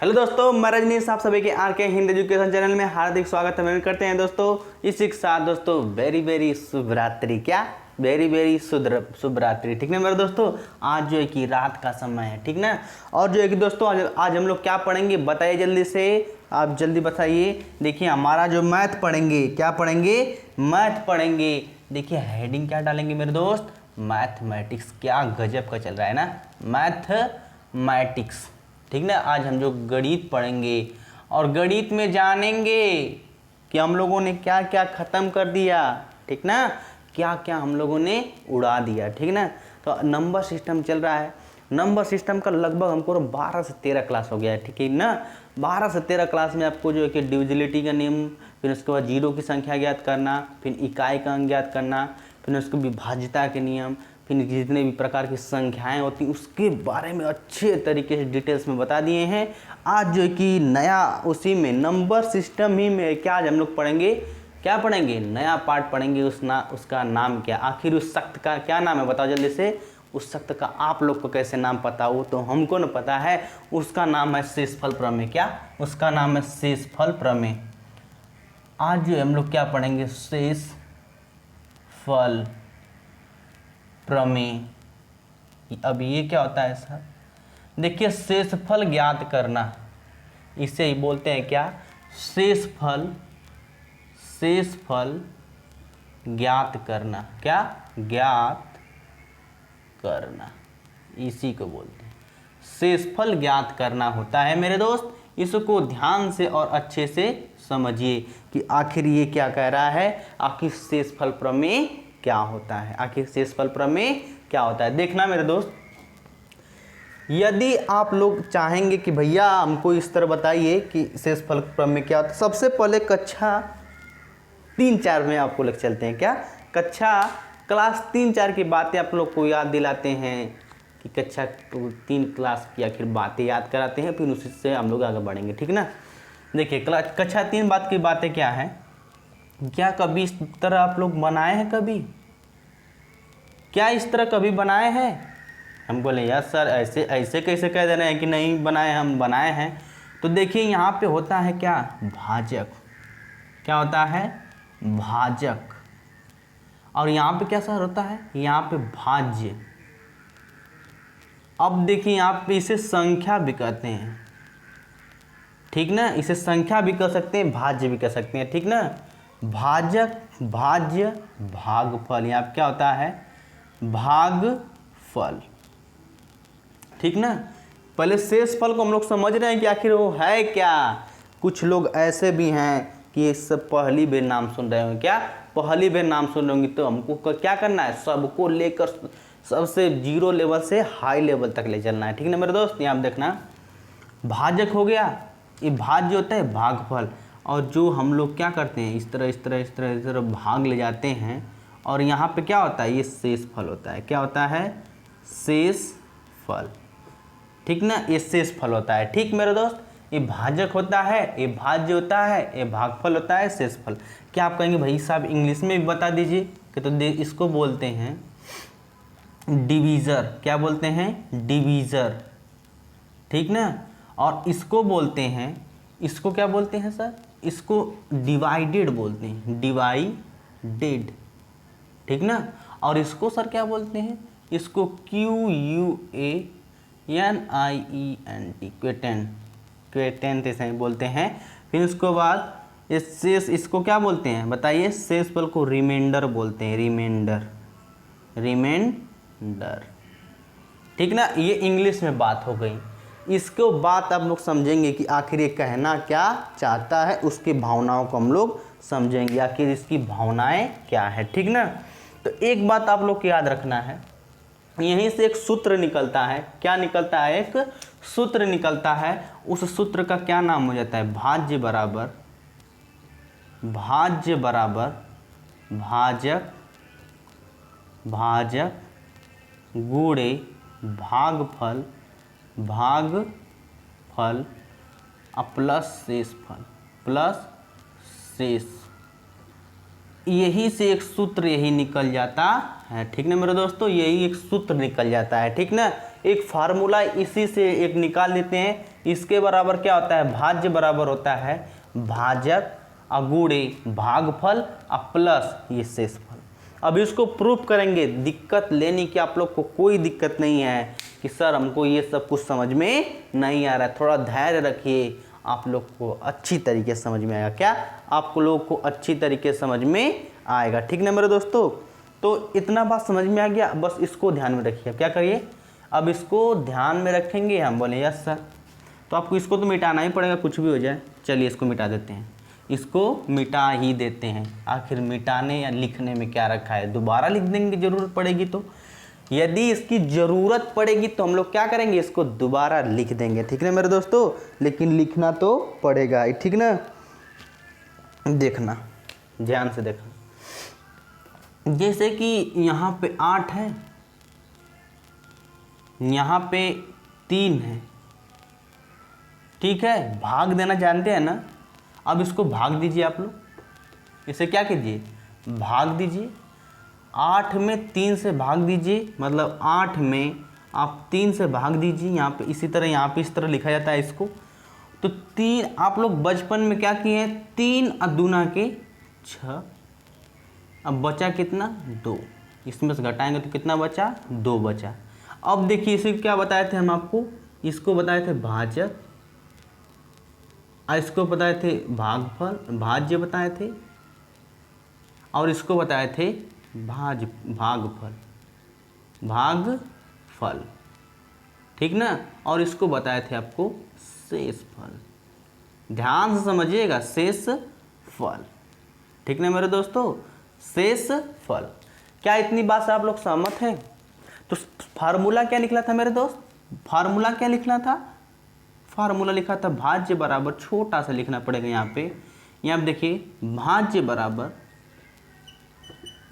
Hello दोस्तों, मैं रजनीश, आप सभी के आरके हिंदी एजुकेशन चैनल में हार्दिक स्वागत है करते हैं। दोस्तों इसी के साथ दोस्तों वेरी शुभ रात्रि। क्या वेरी शुभ रात्रि, ठीक ना मेरे दोस्तों। आज जो है कि रात का समय है, ठीक ना। और जो है कि दोस्तों आज हम लोग क्या पढ़ेंगे बताइए जल्दी से, आप जल्दी बताइए। देखिए हमारा जो मैथ पढ़ेंगे, क्या पढ़ेंगे, मैथ पढ़ेंगे। देखिए हेडिंग क्या डालेंगे मेरे दोस्त, मैथमेटिक्स। क्या गजब का चल रहा है ना, मैथमेटिक्स, ठीक ना। आज हम जो गणित पढ़ेंगे और गणित में जानेंगे कि हम लोगों ने क्या क्या ख़त्म कर दिया, ठीक ना, क्या क्या हम लोगों ने उड़ा दिया, ठीक ना। तो नंबर सिस्टम चल रहा है। नंबर सिस्टम का लगभग हमको 12 से 13 क्लास हो गया है, ठीक है ना। 12 से 13 क्लास में आपको जो है कि डिविजिलिटी का नियम, फिर उसके बाद जीरो की संख्या ज्ञात करना, फिर इकाई का अंक ज्ञात करना, फिर उसको विभाज्यता के नियम, फिर जितने भी प्रकार की संख्याएं होती उसके बारे में अच्छे तरीके से डिटेल्स में बता दिए हैं। आज जो कि नया उसी में नंबर सिस्टम ही में क्या आज हम लोग पढ़ेंगे, क्या पढ़ेंगे, नया पार्ट पढ़ेंगे। उसका नाम क्या, आखिर उस सख्त का क्या नाम है बताओ जल्दी से। उस सख्त का आप लोग को कैसे नाम पता हो, तो हमको न पता है। उसका नाम है शेषफल प्रमेय। क्या, उसका नाम है शेषफल प्रमेय। आज जो हम लोग क्या पढ़ेंगे, शेषफल प्रमेय। अब ये क्या होता है सर, देखिए शेषफल ज्ञात करना, इसे ही बोलते हैं क्या, शेषफल ज्ञात करना। क्या, ज्ञात करना, इसी को बोलते हैं शेषफल ज्ञात करना होता है मेरे दोस्त। इसको ध्यान से और अच्छे से समझिए कि आखिर ये क्या कह रहा है, आखिर शेषफल प्रमेय क्या होता है, आखिर शेषफल प्रमेय क्या होता है। देखना मेरे दोस्त, यदि आप लोग चाहेंगे कि भैया हमको इस तरह बताइए कि शेषफल प्रमेय क्या होता है, सबसे पहले कक्षा 3-4 में आपको लेकर चलते हैं। क्या, कक्षा क्लास 3-4 की बातें आप लोग को याद दिलाते हैं कि कक्षा 3 क्लास की आखिर बातें याद कराते हैं, फिर उसी से हम लोग आगे बढ़ेंगे, ठीक ना। देखिए कक्षा 3 बात की बातें क्या है, क्या कभी इस तरह आप लोग बनाए हैं, कभी क्या इस तरह कभी बनाए हैं। हम बोले यार सर ऐसे कैसे कह दे रहे हैं कि नहीं बनाए, हम बनाए हैं। तो देखिए यहाँ पे होता है क्या, भाजक। क्या होता है, भाजक। और यहाँ पे क्या सर होता है, यहाँ पे भाज्य। अब देखिए यहाँ पे इसे संख्या भी कहते हैं, ठीक ना, इसे संख्या भी कह सकते हैं, भाज्य भी कह सकते हैं, ठीक ना। भाजक, भाज्य, भागफल। यहाँ पे क्या होता है, भागफल, ठीक ना। पहले शेषफल को हम लोग समझ रहे हैं कि आखिर वो है क्या। कुछ लोग ऐसे भी हैं कि ये सब पहली बार नाम सुन रहे होंगे। क्या, पहली बार नाम सुन रहे होंगे, तो हमको क्या करना है, सबको लेकर सबसे जीरो लेवल से हाई लेवल तक ले चलना है, ठीक ना मेरे दोस्त। यहाँ देखना, भाजक हो गया, ये भाज्य होता है भागफल। और जो हम लोग क्या करते हैं, इस तरह भाग ले जाते हैं, और यहाँ पे क्या होता है, ये शेषफल होता है। क्या होता है, शेषफल, ठीक ना, ये शेषफल होता है, ठीक मेरे दोस्त। ये भाजक होता है, ये भाज्य होता है, ये भागफल होता है, शेषफल। क्या आप कहेंगे भाई साहब इंग्लिश में भी बता दीजिए कि, तो इसको बोलते हैं डिवीज़र। क्या बोलते हैं, डिवीज़र, ठीक ना। और इसको बोलते हैं, इसको क्या बोलते हैं सर, इसको डिवाइडेड बोलते हैं, डिवाइडेड, ठीक ना। और इसको सर क्या बोलते हैं, इसको QUANIENT, क्वेटेंट ऐसे बोलते हैं। फिर उसके बाद इसको क्या बोलते हैं बताइए, शेषफल को रिमाइंडर बोलते हैं, रिमाइंडर, ठीक ना। ये इंग्लिश में बात हो गई। इसको बात आप लोग समझेंगे कि आखिर ये कहना क्या चाहता है, उसकी भावनाओं को हम लोग समझेंगे, आखिर इसकी भावनाएं क्या है, ठीक ना। तो एक बात आप लोग को याद रखना है, यहीं से एक सूत्र निकलता है। क्या निकलता है, एक सूत्र निकलता है। उस सूत्र का क्या नाम हो जाता है, भाज्य बराबर भाजक गुणे भागफल प्लस शेष। यही से एक सूत्र यही निकल जाता है, ठीक ना मेरे दोस्तों, यही एक सूत्र निकल जाता है, ठीक ना। एक फार्मूला इसी से एक निकाल लेते हैं। इसके बराबर क्या होता है, भाज्य बराबर होता है भाजक अगुणे भागफल प्लस ये शेषफल। अब इसको प्रूफ करेंगे, दिक्कत लेने की आप लोग को कोई दिक्कत नहीं है कि सर हमको ये सब कुछ समझ में नहीं आ रहा है। थोड़ा धैर्य रखिए, आप लोग को अच्छी तरीके से समझ में आएगा। क्या आप लोग को अच्छी तरीके से समझ में आएगा, ठीक ना मेरे दोस्तों। तो इतना बात समझ में आ गया, बस इसको ध्यान में रखिए। क्या करिए, अब इसको ध्यान में रखेंगे, हम बोले यस सर। तो आपको इसको तो मिटाना ही पड़ेगा, कुछ भी हो जाए। चलिए इसको मिटा देते हैं, इसको मिटा ही देते हैं। आखिर मिटाने या लिखने में क्या रखा है, दोबारा लिख देंगे जरूरत पड़ेगी तो। यदि इसकी ज़रूरत पड़ेगी तो हम लोग क्या करेंगे, इसको दोबारा लिख देंगे, ठीक ना मेरे दोस्तों। लेकिन लिखना तो पड़ेगा ही, ठीक ना। देखना, ध्यान से देखना। जैसे कि यहाँ पे 8 है, यहाँ पे 3 है, ठीक है। भाग देना जानते हैं ना। अब इसको भाग दीजिए आप लोग। इसे क्या कीजिए, भाग दीजिए। 8 में 3 से भाग दीजिए, मतलब 8 में आप 3 से भाग दीजिए। यहाँ पे इसी तरह, यहाँ पे इस तरह लिखा जाता है इसको। तो 3 आप लोग बचपन में क्या किए हैं, 3 दूना के 6। अब बचा कितना, 2। इसमें से घटाएंगे तो कितना बचा, 2 बचा। अब देखिए इसे क्या बताए थे हम आपको, इसको बताए थे भाजक, इसको बताए थे भागफल, भाज्य बताए थे, और इसको बताए थे भागफल, भागफल, ठीक ना। और इसको बताए थे आपको शेषफल। ध्यान से समझिएगा, शेषफल, ठीक ना मेरे दोस्तों, शेषफल। क्या इतनी बात से आप लोग सहमत हैं। तो फार्मूला क्या निकला था मेरे दोस्त, फार्मूला क्या लिखना था, फार्मूला लिखा था भाज्य बराबर, छोटा सा लिखना पड़ेगा यहाँ पे। यहाँ पे देखिए भाज्य बराबर,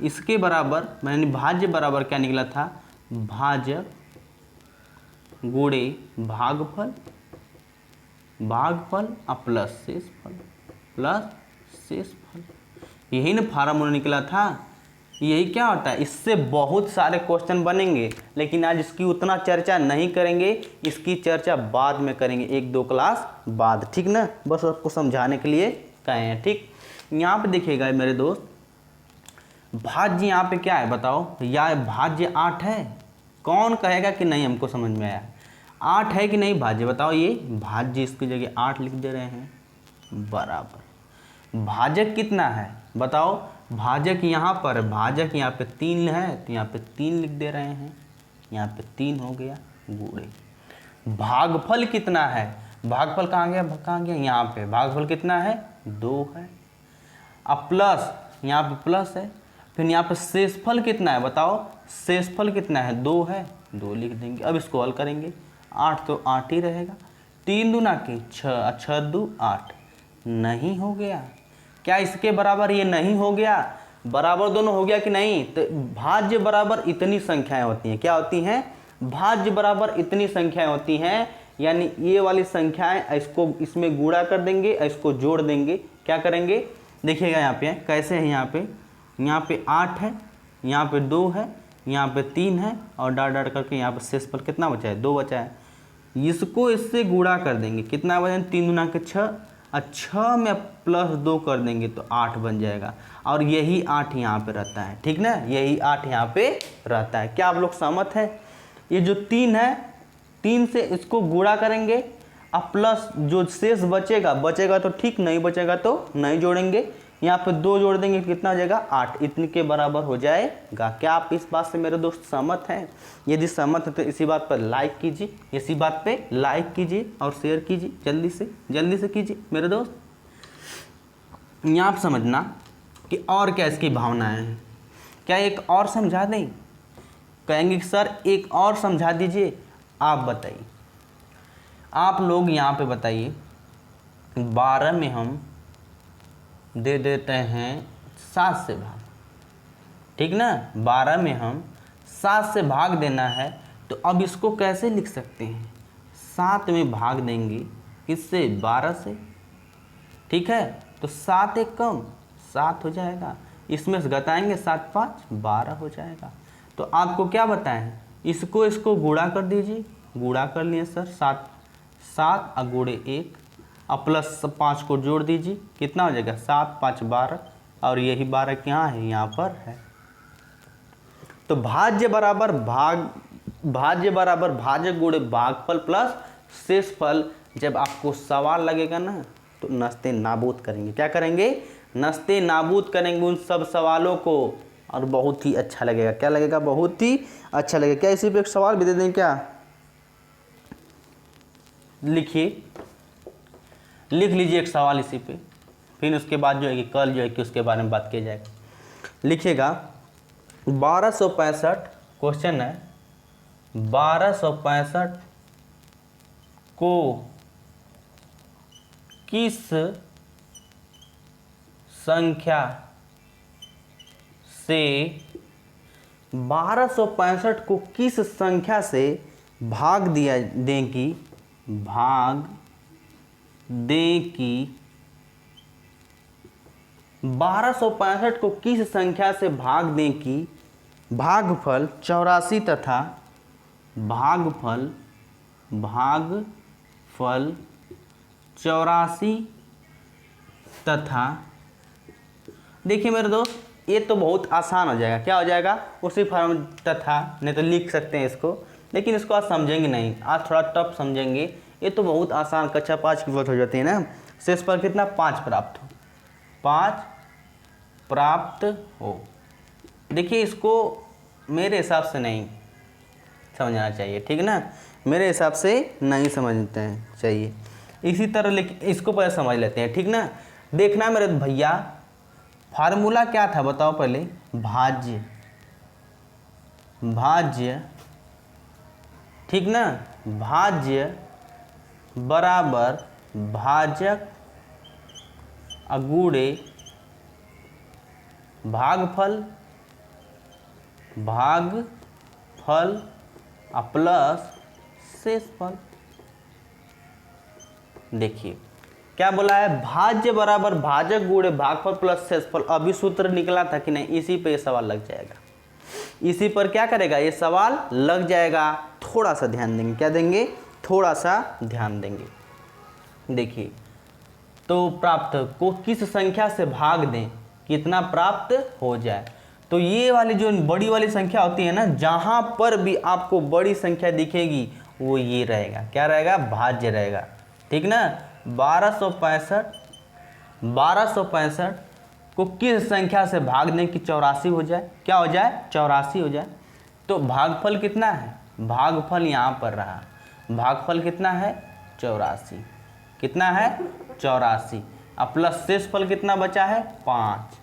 इसके बराबर मैंने भाज्य बराबर क्या निकला था, भाजक गुणे भागफल, भागफल प्लस शेषफल, प्लस शेषफल। यही ना फार्मूला निकला था। यही क्या होता है, इससे बहुत सारे क्वेश्चन बनेंगे, लेकिन आज इसकी उतना चर्चा नहीं करेंगे। इसकी चर्चा बाद में करेंगे, 1-2 क्लास बाद, ठीक ना। बस आपको समझाने के लिए कहे हैं, ठीक। यहाँ पे देखिएगा मेरे दोस्त, भाज्य यहाँ पे क्या है बताओ, या भाज्य 8 है। कौन कहेगा कि नहीं हमको समझ में आया, 8 है कि नहीं भाज्य, बताओ। ये भाज्य, इसकी जगह 8 लिख दे रहे हैं, बराबर। भाजक कितना है बताओ, भाजक यहाँ पर, भाजक यहाँ पे 3 है तो यहाँ पे 3 लिख दे रहे हैं, यहाँ पे 3 हो गया, गुणे। भागफल कितना है, भागफल कहाँ गया, कहाँ गया, यहाँ पे भागफल कितना है, 2 है। अब प्लस, यहाँ पे प्लस है। फिर यहाँ पे शेषफल कितना है बताओ, शेषफल कितना है, 2 है, 2 लिख देंगे। अब इसको हल करेंगे, 8 तो 8 ही रहेगा। 3 दूना की 6, 6 2 8, नहीं हो गया। क्या इसके बराबर ये नहीं हो गया, बराबर दोनों हो गया कि नहीं। तो भाज्य बराबर इतनी संख्याएं होती हैं, क्या होती हैं, भाज्य बराबर इतनी संख्याएं होती हैं। यानी ये वाली संख्याएं, इसको इसमें गुणा कर देंगे, इसको जोड़ देंगे। क्या करेंगे देखिएगा, यहाँ पे कैसे है, यहाँ पे 8 है, यहाँ पे 2 है, यहाँ पे 3 है, और डाट डाट करके यहाँ पे शेषफल कितना बचा है, 2 बचा है। इसको इससे गुणा कर देंगे, कितना बचा, 3 दूना के 6, 6 में प्लस 2 कर देंगे तो 8 बन जाएगा। और यही 8 यहाँ पे रहता है, ठीक ना, यही 8 यहाँ पे रहता है। क्या आप लोग सहमत हैं। ये जो 3 है, 3 से इसको गुणा करेंगे, अब प्लस जो शेष बचेगा तो ठीक, नहीं बचेगा तो नहीं जोड़ेंगे। यहाँ पे 2 जोड़ देंगे, कितना हो जाएगा, 8, इतने के बराबर हो जाएगा। क्या आप इस बात से मेरे दोस्त सहमत हैं। यदि सहमत है तो इसी बात पर लाइक कीजिए, इसी बात पे लाइक कीजिए और शेयर कीजिए, जल्दी से कीजिए मेरे दोस्त। यहाँ आप समझना कि और क्या इसकी भावनाएं हैं। क्या एक और समझा दें, कहेंगे कि सर एक और समझा दीजिए, आप बताइए। आप लोग यहाँ पे बताइए, 12 में हम दे देते हैं 7 से भाग, ठीक ना। 12 में हम 7 से भाग देना है, तो अब इसको कैसे लिख सकते हैं, 7 में भाग देंगे किससे, 12 से, ठीक है। तो 7 एक कम 7 हो जाएगा, इसमें से घटाएंगे 7 5 12 हो जाएगा। तो आपको क्या बताएं, इसको गुणा कर दीजिए, गुणा कर लिए सर, 7 7 और गुणे 1 और प्लस 5 को जोड़ दीजिए, कितना हो जाएगा 7 5 12 और यही 12 क्या है यहाँ पर है। तो भाज्य बराबर भाजक गुणे भागफल प्लस शेषफल। जब आपको सवाल लगेगा ना तो नस्ते नाबूद करेंगे। क्या करेंगे? नस्ते नाबूद करेंगे उन सब सवालों को और बहुत ही अच्छा लगेगा। क्या लगेगा? बहुत ही अच्छा लगेगा। क्या इसी पे एक सवाल भी दे दें क्या? लिखिए, लिख लीजिए एक सवाल इसी पे, फिर उसके बाद जो है कि कल जो है कि उसके बारे में बात की जाएगी। लिखिएगा 1265 क्वेश्चन है, 1265 को किस संख्या से 1265 को किस संख्या से भाग दिया दें कि 1265 को किस संख्या से भाग दें कि भागफल 84 तथा भागफल 84 तथा, देखिए मेरे दोस्त ये तो बहुत आसान हो जाएगा। क्या हो जाएगा? उसी फॉर्म तथा, नहीं तो लिख सकते हैं इसको, लेकिन इसको आज समझेंगे नहीं, आज थोड़ा टफ समझेंगे। ये तो बहुत आसान, कक्षा 5 की बात हो जाती है ना। शेष पर कितना? 5 प्राप्त हो, 5 प्राप्त हो। देखिए इसको मेरे हिसाब से नहीं समझना चाहिए, ठीक है ना, मेरे हिसाब से नहीं समझते हैं चाहिए। इसी तरह लेकिन इसको पहले समझ लेते हैं, ठीक ना। देखना मेरे भैया फार्मूला क्या था बताओ पहले। भाज्य, ठीक ना, भाज्य बराबर भाजक गुणे भागफल प्लस शेषफल। देखिए क्या बोला है? भाज्य बराबर भाजक गुणे भागफल प्लस शेषफल। अभी सूत्र निकला था कि नहीं, इसी पे ये सवाल लग जाएगा। इसी पर क्या करेगा? ये सवाल लग जाएगा। थोड़ा सा ध्यान देंगे। क्या देंगे? थोड़ा सा ध्यान देंगे। देखिए तो प्राप्त को किस संख्या से भाग दें कितना प्राप्त हो जाए। तो ये वाली जो बड़ी वाली संख्या होती है ना, जहां पर भी आपको बड़ी संख्या दिखेगी वो ये रहेगा। क्या रहेगा? भाज्य रहेगा, ठीक ना। 1265 को किस संख्या से भाग दें कि 84 हो जाए। क्या हो जाए? 84 हो जाए। तो भागफल कितना है? भागफल यहाँ पर रहा, भागफल कितना है? 84। कितना है? 84। अब प्लस शेषफल कितना बचा है? 5।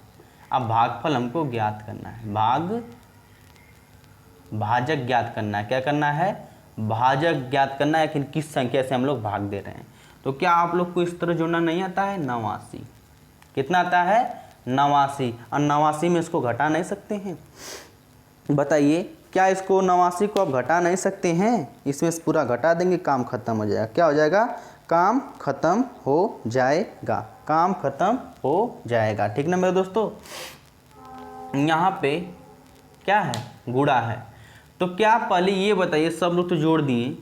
अब भागफल हमको ज्ञात करना है, भाजक ज्ञात करना है। क्या करना है? भाजक ज्ञात करना है कि किस संख्या से हम लोग भाग दे रहे हैं। तो क्या आप लोग को इस तरह जोड़ना नहीं आता है? 89। कितना आता है? 89। और 89 में इसको घटा नहीं सकते हैं? बताइए, क्या इसको 89 को आप घटा नहीं सकते हैं? इसमें से पूरा घटा देंगे, काम खत्म हो जाएगा। क्या हो जाएगा? काम खत्म हो जाएगा, काम खत्म हो जाएगा, ठीक ना मेरे दोस्तों। यहाँ पे क्या है? गुणा है। तो क्या पहले ये बताइए, सब लोग तो जोड़ दिए,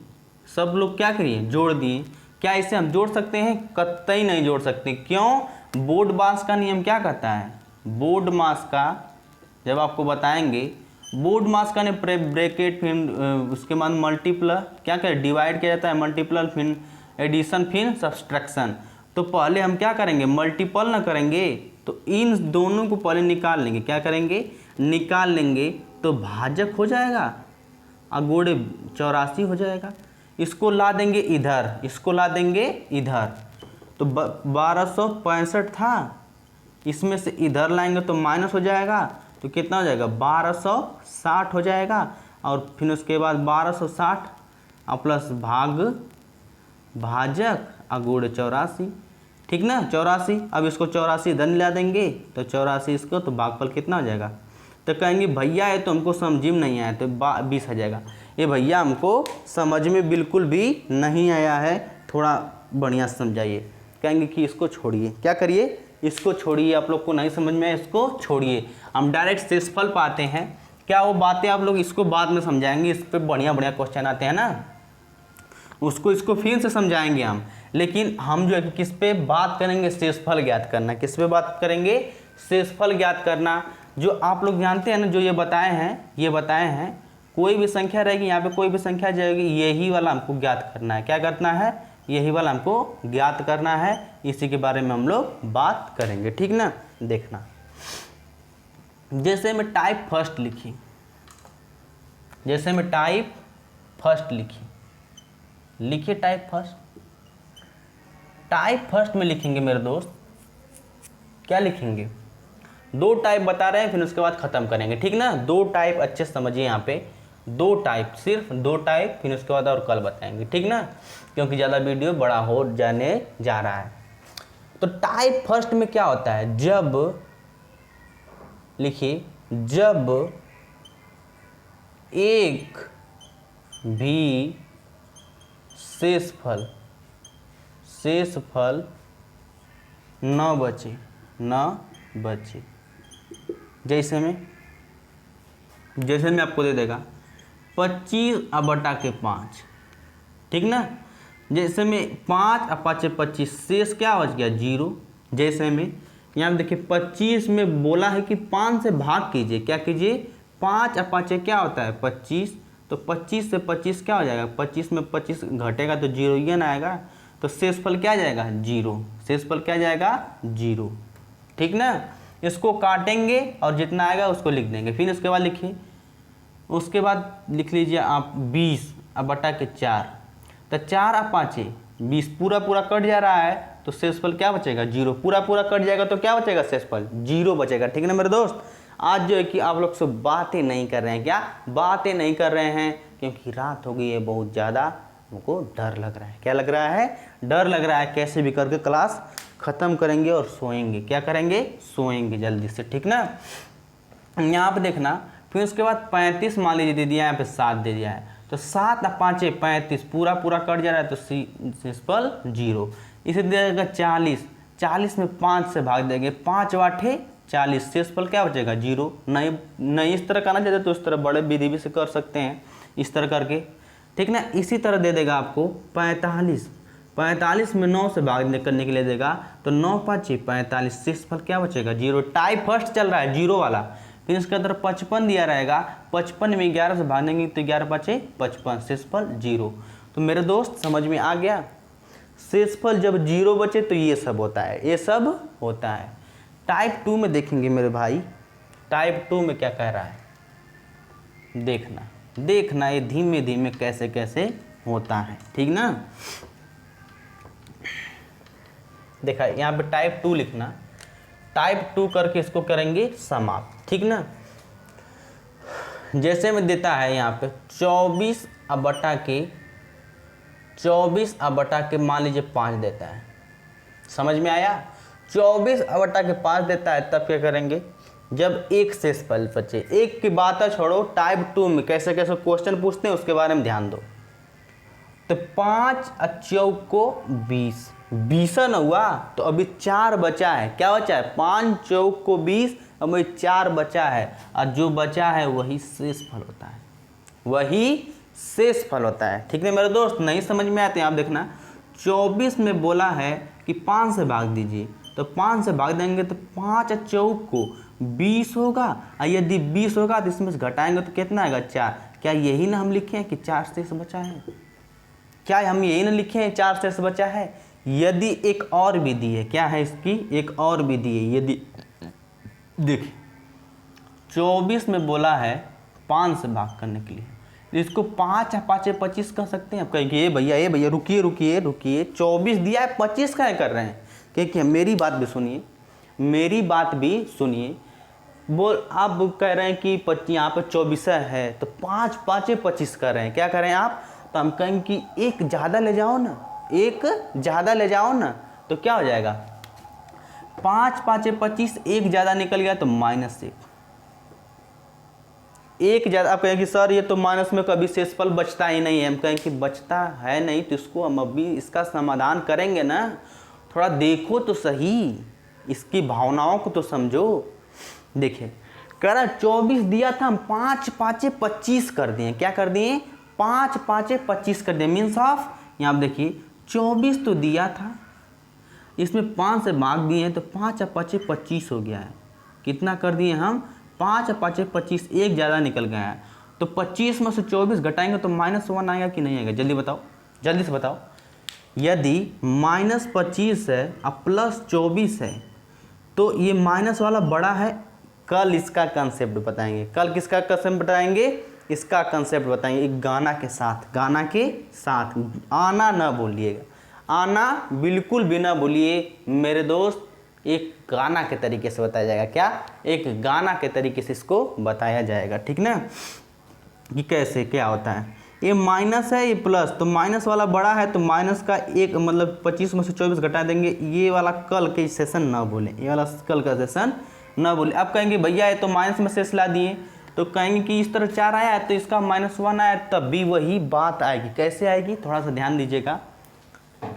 सब लोग क्या करिए? जोड़ दिए। क्या इसे हम जोड़ सकते हैं? कतई नहीं जोड़ सकते। क्यों? बोर्ड मास का नियम क्या कहता है? बोर्ड मास का जब आपको बताएंगे, बोर्ड मास का ने ब्रैकेट फिर उसके बाद मल्टीप्ल क्या करें? डिवाइड किया जाता है, मल्टीपल फिर एडिशन फिर सब्सट्रैक्शन। तो पहले हम क्या करेंगे? मल्टीपल ना करेंगे, तो इन दोनों को पहले निकाल लेंगे। क्या करेंगे? निकाल लेंगे। तो भाजक हो जाएगा और गुणे 84 हो जाएगा। इसको ला देंगे इधर, इसको ला देंगे इधर। तो 1265 था, इसमें से इधर लाएंगे तो माइनस हो जाएगा। तो कितना हो जाएगा? 1260 हो जाएगा। और फिर उसके बाद 1260 और प्लस भाजक और गुणे 84, ठीक ना, 84। अब इसको 84 इधर ला देंगे तो 84 इसको, तो भागफल कितना हो जाएगा? तो कहेंगे भैया ये तो हमको समझ में नहीं आया, तो 20 आ जाएगा। ये भैया हमको समझ में बिल्कुल भी नहीं आया है, थोड़ा बढ़िया समझाइए। कहेंगे कि इसको छोड़िए। क्या करिए? इसको छोड़िए। आप लोग को नहीं समझ में आया, इसको छोड़िए। हम डायरेक्ट शेषफल पाते हैं। क्या वो बातें आप लोग इसको बाद में समझाएंगे, इस पर बढ़िया बढ़िया क्वेश्चन आते हैं ना, इसको फिर से समझाएंगे हम। लेकिन हम जो है कि किस पे बात करेंगे, शेषफल ज्ञात करना। किस पे बात करेंगे, शेषफल ज्ञात करना। जो आप लोग जानते हैं ना, जो ये बताए हैं कोई भी संख्या रहेगी यहाँ पे, कोई भी संख्या जाएगी, यही वाला हमको ज्ञात करना है। क्या करना है, यही वाला हमको ज्ञात करना है। इसी के बारे में हम लोग बात करेंगे, ठीक ना। देखना, जैसे मैं टाइप फर्स्ट लिखी, लिखिए टाइप फर्स्ट में लिखेंगे मेरे दोस्त। क्या लिखेंगे, 2 टाइप बता रहे हैं, फिर उसके बाद खत्म करेंगे, ठीक ना। 2 टाइप अच्छे से समझिए यहाँ पे, 2 टाइप, सिर्फ 2 टाइप, फिर उसके बाद और कल बताएंगे, ठीक ना, क्योंकि ज़्यादा वीडियो बड़ा हो जाने जा रहा है। तो टाइप फर्स्ट में क्या होता है, जब एक भी शेषफल न बचे। जैसे में आपको दे देगा 25/5, ठीक ना। जैसे में 5 और 5 25, शेष क्या बच गया, 0। जैसे में यहाँ पे देखिए 25 में बोला है कि 5 से भाग कीजिए। क्या कीजिए, 5 और 5 क्या होता है, 25। तो 25 से 25 क्या हो जाएगा, 25 में 25 घटेगा तो 0 ही ना आएगा। तो शेषफल क्या जाएगा, 0। शेषफल क्या जाएगा, 0, ठीक ना। इसको काटेंगे और जितना आएगा उसको लिख देंगे। फिर उसके बाद लिखिए, उसके बाद लिख लीजिए आप 20/4। तो 4 और 5 20, पूरा कट जा रहा है, तो शेषफल क्या बचेगा, 0। पूरा कट जाएगा तो क्या बचेगा, शेषफल 0 बचेगा, ठीक ना मेरे दोस्त। आज जो है कि आप लोग से बातें नहीं कर रहे हैं, क्या बातें नहीं कर रहे हैं, क्योंकि रात हो गई है बहुत ज़्यादा, हमको डर लग रहा है। क्या लग रहा है, डर लग रहा है। कैसे भी करके क्लास ख़त्म करेंगे और सोएंगे। क्या करेंगे, सोएंगे जल्दी से, ठीक ना। यहाँ पे देखना, फिर उसके बाद 35 मान लीजिए दे दिया, यहाँ पे 7 दे दिया है, तो 7 और 5 35, पूरा कट जा रहा है, तो शेषफल 0। इसे दे देगा 40 में 5 से भाग देंगे, 5 8 40, शेषफल क्या बचेगा, 0। नहीं इस तरह करना चाहते तो इस तरह बड़े विधि भी से कर सकते हैं, इस तरह करके, ठीक ना। इसी तरह दे देगा आपको 45 में 9 से भाग करने के लिए देगा, तो 9 5 45, शेषफल क्या बचेगा, 0। टाइप फर्स्ट चल रहा है, 0 वाला। फिर इसके अंदर 55 दिया रहेगा, 55 में 11 से भागेंगे तो 11 5 55, शेषफल 0। तो मेरे दोस्त समझ में आ गया, शेषफल जब 0 बचे तो ये सब होता है। टाइप 2 में देखेंगे मेरे भाई, टाइप 2 में क्या कह रहा है, देखना ये धीमे धीमे कैसे होता है, ठीक ना। देखा यहाँ पे टाइप 2 लिखना, टाइप 2 करके इसको करेंगे समाप्त, ठीक ना। जैसे में देता है यहाँ पे 24/के मान लीजिए 5 देता है, समझ में आया। 24/5 देता है, तब क्या करेंगे, जब एक शेषफल बचे। एक की बात है छोड़ो, टाइप 2 में कैसे क्वेश्चन पूछते हैं उसके बारे में ध्यान दो। तो 5 और 4 20 न हुआ, तो अभी 4 बचा है। क्या बचा है, 5 4 20, अभी 4 बचा है, और जो बचा है वही शेषफल होता है, ठीक है मेरे दोस्त। नहीं समझ में आते हैं आप देखना, 24 में बोला है कि 5 से भाग दीजिए, तो 5 से भाग देंगे तो 5 और 4 20 होगा, और यदि 20 होगा तो इसमें से घटाएंगे तो कितना आएगा, 4। क्या यही ना हम लिखे हैं कि 4 शेष बचा है, क्या हम यही ना लिखे हैं 4 शेष बचा है। यदि एक और विधि है, क्या है इसकी, एक और विधि है। यदि देखिए 24 में बोला है 5 से भाग करने के लिए, इसको 5 या 5 25 कर सकते हैं। आप कहेंगे ये भैया रुकिए 24 दिया है 25 का कर रहे हैं, क्योंकि मेरी बात भी सुनिए। बोल आप कह रहे हैं कि यहाँ पर 24 है, तो 5 5 25 कर रहे हैं, क्या कर रहे हैं आप। तो हम कहेंगे कि एक ज़्यादा ले जाओ ना, तो क्या हो जाएगा, 5 5 25, एक ज़्यादा निकल गया तो -1, एक ज़्यादा। आप कहेंगे सर ये तो माइनस में कभी शेषफल बचता ही नहीं है। हम कहें कि बचता है नहीं, तो इसको हम अभी इसका समाधान करेंगे ना, थोड़ा देखो तो सही, इसकी भावनाओं को तो समझो। देखिए कह रहा 24 दिया था, हम 5 5 25 कर दिए। क्या कर दिए? 5 5 25 कर दिए। मीन्स ऑफ यहाँ आप देखिए 24 तो दिया था, इसमें 5 से भाग दिए हैं तो 5 और 5 25 हो गया है। कितना कर दिए हम? 5 और 5 25, एक ज़्यादा निकल गया है। तो 25 में से 24 घटाएंगे तो -1 आएगा कि नहीं आएगा? जल्दी बताओ, जल्दी से बताओ। यदि -25 है और +24 है तो ये माइनस वाला बड़ा है। कल इसका कंसेप्ट बताएंगे। कल किसका कंसेप्ट बताएंगे? इसका कंसेप्ट बताएंगे एक गाना के साथ। गाना के साथ आना ना भूलिएगा, आना बिल्कुल भी ना भूलिए मेरे दोस्त। एक गाना के तरीके से बताया जाएगा। क्या? एक गाना के तरीके से इसको बताया जाएगा, ठीक ना, कि कैसे क्या होता है। ये माइनस है, ये प्लस, तो माइनस वाला बड़ा है तो माइनस का एक मतलब 25 में से 24 घटा देंगे। ये वाला कल के सेशन ना बोलें, ये वाला कल का सेशन ना बोले। अब कहेंगे भैया ये तो माइनस में शेष ला दिए, तो कहेंगे कि इस तरह 4 आया है तो इसका -1 आया, तब भी वही बात आएगी। कैसे आएगी? थोड़ा सा ध्यान दीजिएगा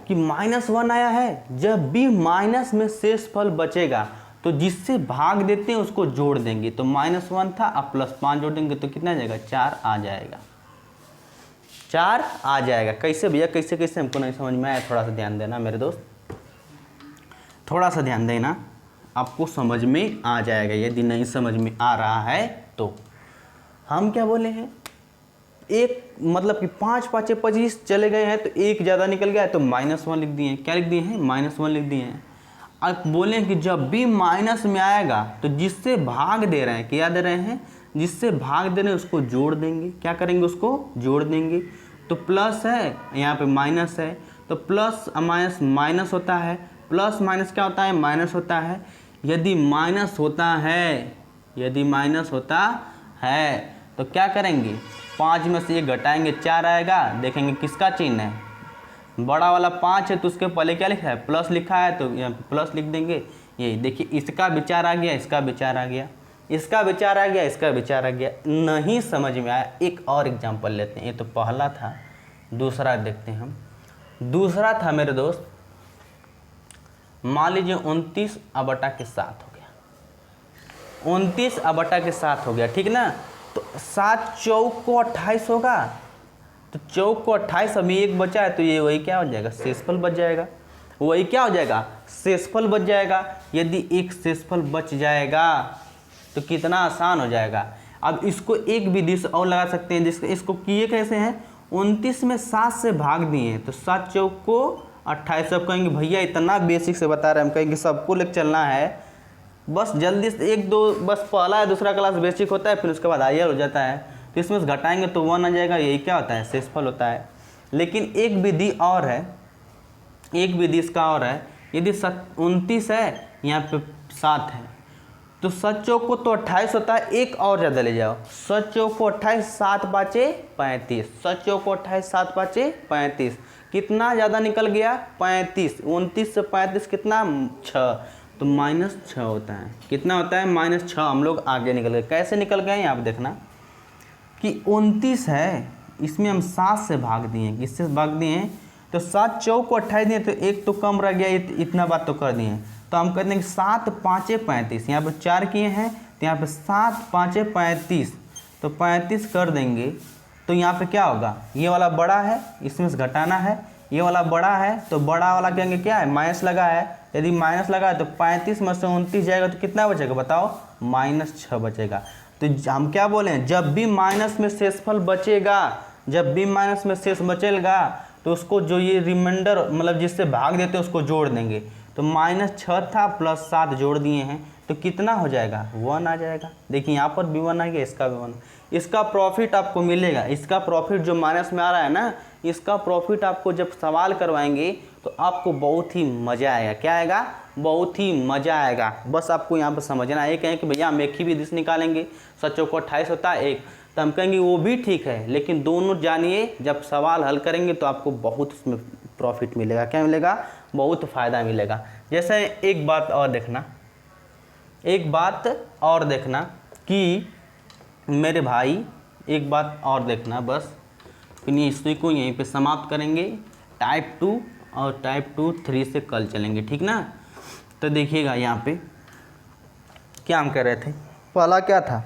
कि -1 आया है। जब भी माइनस में शेषफल बचेगा तो जिससे भाग देते हैं उसको जोड़ देंगे। तो -1 था, अब +5 जोड़ देंगे तो कितना आ जाएगा? 4 आ जाएगा। 4 आ जाएगा। कैसे भैया? कैसे कैसे हमको नहीं समझ में आया? थोड़ा सा ध्यान देना मेरे दोस्त, थोड़ा सा ध्यान देना, आपको समझ में आ जाएगा। यदि नहीं समझ में आ रहा है तो हम क्या बोले हैं, एक मतलब कि 5 5 25 चले गए हैं तो एक ज़्यादा निकल गया है तो -1 लिख दिए हैं। क्या लिख दिए हैं? -1 लिख दिए हैं। अब बोले कि जब भी माइनस में आएगा तो जिससे भाग दे रहे हैं, क्या दे रहे हैं? जिससे भाग दे रहे हैं उसको जोड़ देंगे। क्या करेंगे? उसको जोड़ देंगे। तो प्लस है, यहाँ पे माइनस है, तो प्लस माइनस माइनस होता है, प्लस माइनस क्या होता है? माइनस होता है। यदि माइनस होता है, यदि माइनस होता है तो क्या करेंगे? 5 में से ये घटाएंगे, 4 आएगा। देखेंगे किसका चिन्ह है, बड़ा वाला 5 है तो उसके पहले क्या लिखा है? प्लस लिखा है, तो यहाँ पे प्लस लिख देंगे। ये देखिए इसका विचार आ गया, इसका विचार आ गया, इसका विचार आ गया, इसका विचार आ गया। नहीं समझ में आया? एक और एग्जांपल लेते हैं। ये तो पहला था, दूसरा देखते हैं हम। दूसरा था मेरे दोस्त, मान लीजिए 29/7 हो गया, 29/7 हो गया, ठीक ना। तो 7 चौक को 28 होगा, तो चौक को 28, अभी एक बचा है तो ये वही क्या हो जाएगा? शेषफल बच जाएगा। वही क्या हो जाएगा? शेषफल बच जाएगा। यदि एक शेषफल बच जाएगा तो कितना आसान हो जाएगा। अब इसको एक विधि से और लगा सकते हैं, जिसको इसको किए कैसे हैं? 29 में 7 से भाग दिए तो 7 चौक को 28। सब कहेंगे भैया इतना बेसिक से बता रहे हैं, हम कहेंगे सबको लेकर चलना है, बस जल्दी से 1 2 बस पहला है दूसरा क्लास बेसिक होता है, फिर उसके बाद हायर हो जाता है। तो इसमें से घटाएंगे तो 1 आ जाएगा। यही क्या होता है? शेषफल होता है। लेकिन एक विधि और है, एक विधि इसका और है। यदि 29 है, यहाँ पे 7 है, तो 7 चौक को तो 28 होता है, एक और ज़्यादा ले जाओ। 7 चौक को 28, 7 5 35, 7 चौक को 28, 7 5 35, कितना ज़्यादा निकल गया? 35। 29 से 35 कितना? 6, तो -6 होता है। कितना होता है? -6। हम लोग आगे निकल गए। कैसे निकल गए? यहाँ पे देखना कि 29 है, इसमें हम 7 से भाग दिए। किससे भाग दिए हैं? तो 7 चौक को 28 दिए तो एक तो कम रह गया, इतना बात तो कर दिए। तो हम कहते हैं कि 7 5 35, यहाँ पे 4 किए हैं तो यहाँ पे 7 5 35, तो 35 कर देंगे तो यहाँ पे क्या होगा? ये वाला बड़ा है, इसमें से घटाना है। ये वाला बड़ा है तो बड़ा वाला कहेंगे क्या है? माइनस लगा है। यदि माइनस लगा है तो 35 में से 29 जाएगा तो कितना बचेगा? बताओ, -6 बचेगा। तो हम क्या बोले हैं? जब भी माइनस में शेषफल बचेगा, जब भी माइनस में शेष बचेगा तो उसको जो ये रिमाइंडर मतलब जिससे भाग देते हैं उसको जोड़ देंगे। तो -6 था, +7 जोड़ दिए हैं तो कितना हो जाएगा? 1 आ जाएगा। देखिए यहाँ पर भी 1 आ गया, इसका भी 1। इसका प्रॉफिट आपको मिलेगा। इसका प्रॉफिट जो माइनस में आ रहा है ना, इसका प्रॉफिट आपको जब सवाल करवाएंगे तो आपको बहुत ही मज़ा आएगा। क्या आएगा? बहुत ही मज़ा आएगा। बस आपको यहाँ पर समझना है। कहें कि भैया हम एक ही विधि से निकालेंगे, 7 चौक को 28 होता है एक, तो हम कहेंगे वो भी ठीक है, लेकिन दोनों जानिए जब सवाल हल करेंगे तो आपको बहुत उसमें प्रॉफिट मिलेगा। क्या मिलेगा? बहुत फ़ायदा मिलेगा। जैसे एक बात और देखना, एक बात और देखना कि मेरे भाई, एक बात और देखना बस, फिर इसी को यहीं पे समाप्त करेंगे। टाइप 2 और टाइप 2 3 से कल चलेंगे, ठीक ना। तो देखिएगा यहाँ पे क्या हम कह रहे थे, पहला क्या था,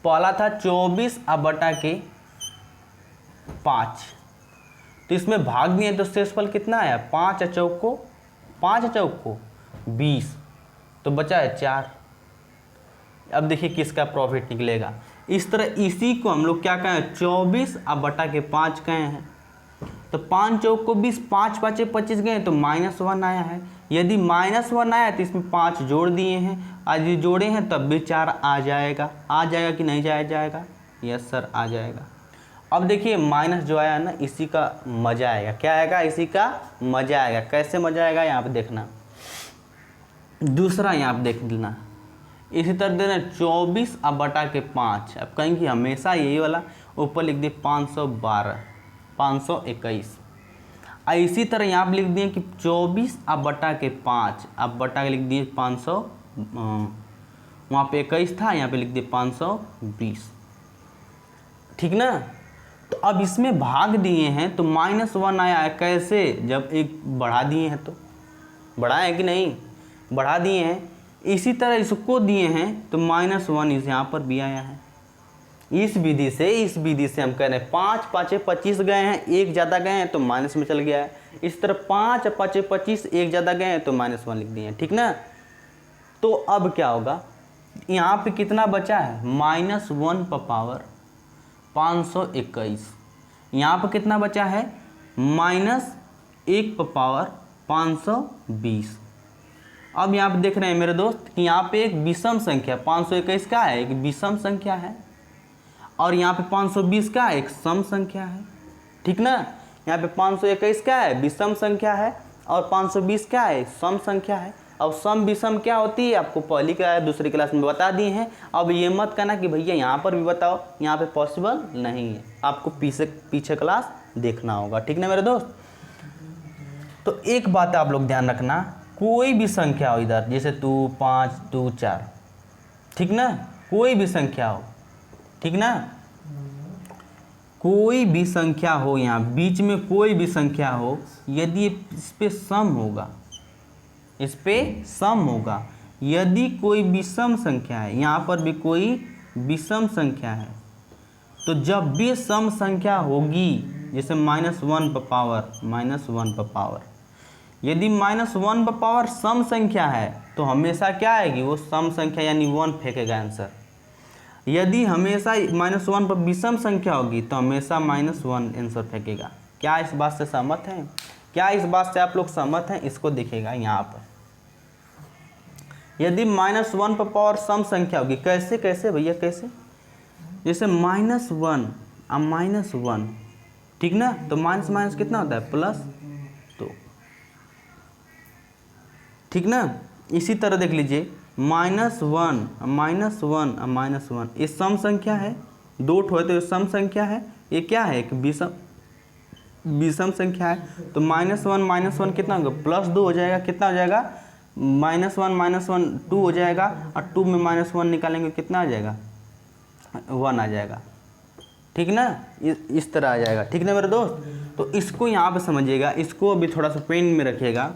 पहला था 24/5। तो इसमें भाग दिए तो शेषफल कितना आया, 5 चौक को 20, तो बचा है 4। अब देखिए किसका प्रॉफिट निकलेगा। इस तरह इसी को हम लोग क्या कहें, 24/5 कहे हैं। तो 5 चौक को 20, 5 5 25 गए तो -1 आया है। यदि -1 आया तो इसमें 5 जोड़ दिए हैं, आज ये जोड़े हैं तब भी 4 आ जाएगा कि नहीं जाएगा? यस सर आ जाएगा। अब देखिए माइनस जो आया ना, इसी का मजा आएगा। क्या आएगा, इसी का मजा आएगा। कैसे मजा आएगा यहाँ पे देखना। दूसरा यहाँ पे देख लेना, इसी तरह देना 24/5। अब कहेंगे हमेशा यही वाला, ऊपर लिख दिए 521। इसी तरह यहाँ पे लिख दिए कि 24/5, अब बटा के लिख दिए 500, वहाँ पे 21 था, यहाँ पे लिख दिए 520। ठीक ना। तो अब इसमें भाग दिए हैं तो -1 आया है। कैसे, जब एक बढ़ा दिए हैं तो बढ़ाए कि नहीं, बढ़ा दिए हैं। इसी तरह इसको दिए हैं तो -1 इस यहाँ पर भी आया है। इस विधि से हम कह रहे हैं 5 5 25 गए हैं, एक ज़्यादा गए हैं तो माइनस में चल गया है। इस तरह 5 5 25 एक ज़्यादा गए हैं तो -1 लिख दिए हैं। ठीक ना। तो अब क्या होगा, यहाँ पे कितना बचा है, -1 पर पावर 521। यहाँ पर कितना बचा है, -1 पर पावर 520। अब यहाँ पे देख रहे हैं मेरे दोस्त कि यहाँ पे एक विषम संख्या 521 का है, एक विषम संख्या है, और यहाँ पे 520 का एक सम संख्या है। ठीक ना। यहाँ पे 521 का है, विषम संख्या है, और 520 का है, सम संख्या है। अब सम विषम क्या होती है आपको पहली क्लास दूसरी क्लास में बता दिए हैं। अब ये मत कहना कि भैया यहाँ पर भी बताओ, यहाँ पे पॉसिबल नहीं है, आपको पीछे क्लास देखना होगा। ठीक ना मेरे दोस्त। तो एक बात आप लोग ध्यान रखना, कोई भी संख्या हो इधर, जैसे 2 5 2 4, ठीक ना, कोई भी संख्या हो, ठीक ना, कोई भी संख्या हो, यहाँ बीच में कोई भी संख्या हो, यदि इस पे सम होगा, यदि कोई विषम संख्या है, यहाँ पर भी कोई विषम संख्या है, तो जब भी सम संख्या होगी, जैसे -1 पर पावर, यदि -1 पर पावर सम संख्या है तो हमेशा क्या आएगी, वो सम संख्या यानी 1 फेंकेगा आंसर। यदि हमेशा -1 पर विषम संख्या होगी तो हमेशा -1 आंसर फेंकेगा। क्या इस बात से सहमत हैं? क्या इस बात से आप लोग सहमत हैं? इसको दिखेगा यहाँ पर, यदि -1 पर पावर सम संख्या होगी, कैसे भैया कैसे, जैसे -1 और -1, ठीक ना, तो माइनस माइनस कितना होता है, प्लस, तो ठीक ना। इसी तरह देख लीजिए -1 ये सम संख्या है, दो ठो है तो ये सम संख्या है, ये क्या है, एक विषम संख्या है। तो -1 कितना होगा, +2 हो जाएगा, कितना हो जाएगा, -1 2 हो जाएगा, और 2 में -1 निकालेंगे कितना आ जाएगा, 1 आ जाएगा। ठीक ना, इस तरह आ जाएगा। ठीक ना मेरे दोस्त। तो इसको यहाँ पे समझिएगा, इसको अभी थोड़ा सा पेन में रखिएगा।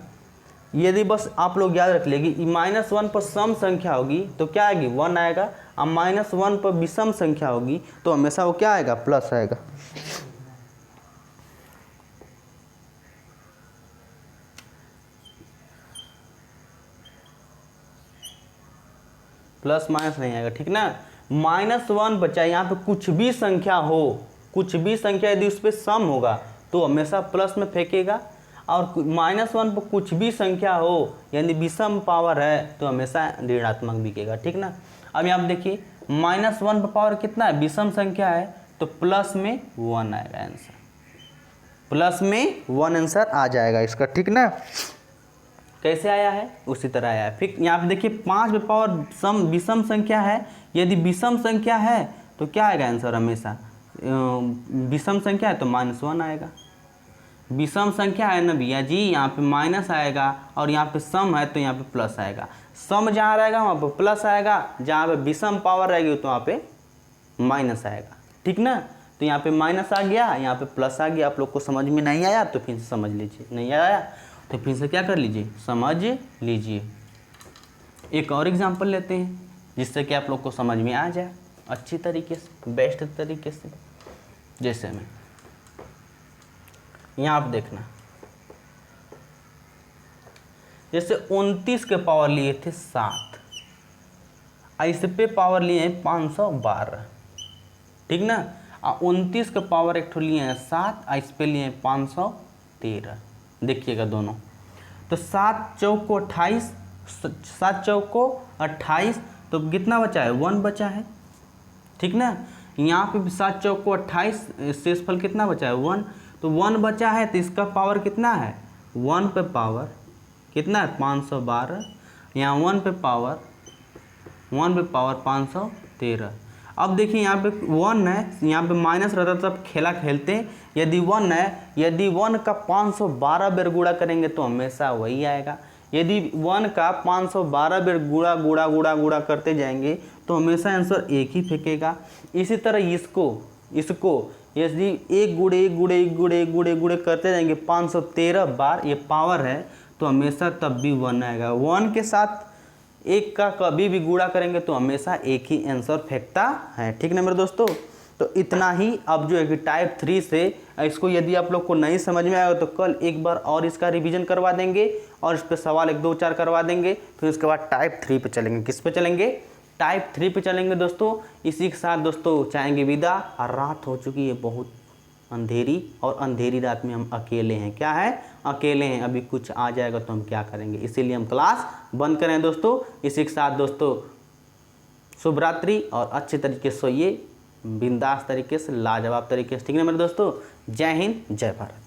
यदि बस आप लोग याद रख लेगी, -1 पर सम संख्या होगी तो क्या आएगी, 1 आएगा, और -1 पर विषम संख्या होगी तो हमेशा वो क्या आएगा, प्लस आएगा। प्लस माइनस नहीं आएगा। ठीक ना। -1 बचा, यहाँ पे कुछ भी संख्या यदि उस पर सम होगा तो हमेशा प्लस में फेंकेगा, और -1 पर कुछ भी संख्या हो यानी विषम पावर है तो हमेशा ऋणात्मक बिकेगा। ठीक ना। अब यहाँ पे देखिए -1 पर पावर कितना है, विषम संख्या है, तो प्लस में 1 आएगा आंसर, प्लस में 1 आंसर आ जाएगा इसका। ठीक ना। कैसे आया है, उसी तरह आया है। फिर यहाँ पे देखिए 5 पे पावर विषम संख्या है, यदि विषम संख्या है तो क्या आएगा आंसर, हमेशा विषम संख्या है तो -1 आएगा। विषम संख्या है ना भैया जी, यहाँ पे माइनस आएगा, और यहाँ पे सम है तो यहाँ पे प्लस आएगा। सम जहाँ रहेगा वहाँ पे प्लस आएगा, जहाँ पे विषम पावर रहेगी तो वहाँ पे माइनस आएगा। ठीक ना। तो यहाँ पे माइनस आ गया, यहाँ पे प्लस आ गया। आप लोग को समझ में नहीं आया तो फिर से समझ लीजिए, नहीं आया तो फिर से क्या कर लीजिए, समझ लीजिए। एक और एग्जाम्पल लेते हैं। जिससे कि आप लोग को समझ में आ जाए अच्छी तरीके से, बेस्ट तरीके से। जैसे में यहाँ आप देखना, जैसे 29 के पावर लिए थे 7, इस पे पावर लिए हैं 512, ठीक ना। 29 के पावर एक ठो लिए हैं 7, इस पे लिए हैं 513। देखिएगा दोनों, तो 7 चौक को 28, 7 चौक को 28, तो कितना बचा है 1 बचा है, ठीक ना। यहाँ पे भी 7 चौक को 28, शेषफल कितना बचा है 1, तो 1 बचा है, तो इसका पावर कितना है 1 पे पावर कितना है 512, यहाँ 1 पे पावर 513। अब देखिए यहाँ पे 1 है, यहाँ पे माइनस रहता तब खेला खेलते, यदि 1 है, यदि 1 का 512 बेर गुणा करेंगे तो हमेशा वही आएगा। यदि 1 का 512 बेर गुणा करते जाएंगे तो हमेशा आंसर एक ही फेंकेगा। इसी तरह इसको यदि एक गुणे करते जाएंगे 513 बार, ये पावर है, तो हमेशा तब भी 1 आएगा। 1 के साथ एक का कभी भी गुणा करेंगे तो हमेशा एक ही आंसर फेंकता है, ठीक ना मेरे दोस्तों। तो इतना ही। अब जो है कि टाइप 3 से इसको यदि आप लोग को नहीं समझ में आएगा तो कल एक बार और इसका रिवीजन करवा देंगे और इस पर सवाल 1 2 4 करवा देंगे, फिर उसके बाद टाइप 3 पे चलेंगे। किस पे चलेंगे, टाइप 3 पे चलेंगे दोस्तों। इसी के साथ दोस्तों चाहेंगे विदा, और रात हो चुकी है बहुत अंधेरी, और अंधेरी रात में हम अकेले हैं। क्या है, अकेले हैं, अभी कुछ आ जाएगा तो हम क्या करेंगे, इसीलिए हम क्लास बंद करें दोस्तों। इसी के साथ दोस्तों शुभ रात्रि, और अच्छे तरीके से सोइए, बिंदास तरीके से, लाजवाब तरीके से, ठीक है मेरे दोस्तों। जय हिंद, जय भारत।